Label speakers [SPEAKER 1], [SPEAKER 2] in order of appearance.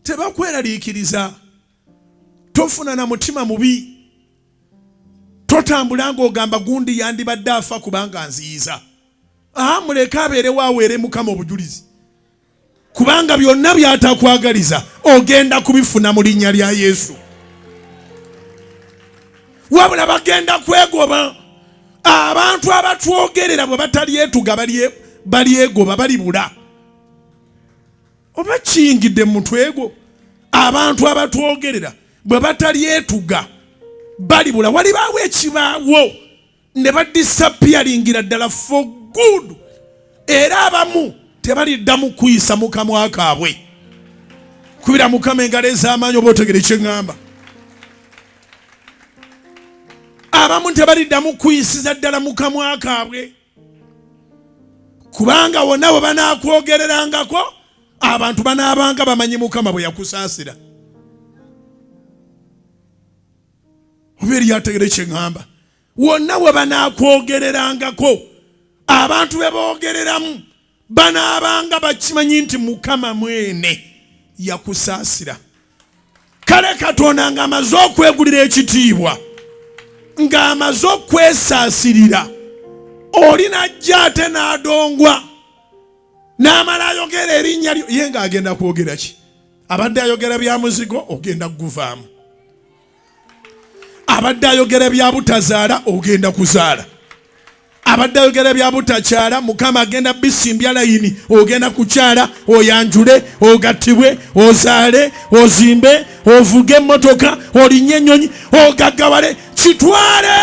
[SPEAKER 1] tebakweraliikiriza. Tofuna na mutima mubi. Totambula ng'ogamba gundi yandibadde afa kubanga nziyiza. Muleke abeerewo aweere Mukama obujulizi. Kubanga byonna by'atakwagaliza ogenda kubifuna mu linnya lya Yesu. Wabula bagenda kwegoba. Abantu abatwogerera bwe batalyetuga balyegoba bali bula. Oba kiyingidde mu mutwe gwo. Abantu abatwogerera bwe batalyetuga bali bula. Walibaawo ekibaawo ne badisappearingira ddala for good. Era abamu tebaliddamu kuyisa mu kamwa kaabwe. Kubira Mukama engalo ez'amaanyi oba otegere kye ŋŋamba. Abamu tebaliddamu kuyisiza ddala mu kamwa kaabwe. Kubanga wonna bwe banaakwogererangako abantu banaabanga bamanyi Mukama bwe yakusaasira. Oba eri ategere kye ŋŋamba. Wonna bwe banaakwogererangako abantu be boogereramu banaabanga bakimanyi nti Mukama mwene yakusaasira. Kale Katonda ng'amaze okwegulira ekitiibwa, ng'amaze okwesaasirira, oli najja ate n'adongwa n'amala ayogera erinnya lyo, ye ng'agenda kwogera ki? Abadde ayogera bya muzigo ogenda kuguvaamu. Abadde ayogera bya butazaala ogenda kuzaala. Abadde ayogera bya butakyala Mukama agenda bisimbya layini ogenda kukyala, oyanjule, ogattibwe, ozaale, ozimbe, ovuge emmotoka, olinye ennyonyi, ogaggawale, kitwale.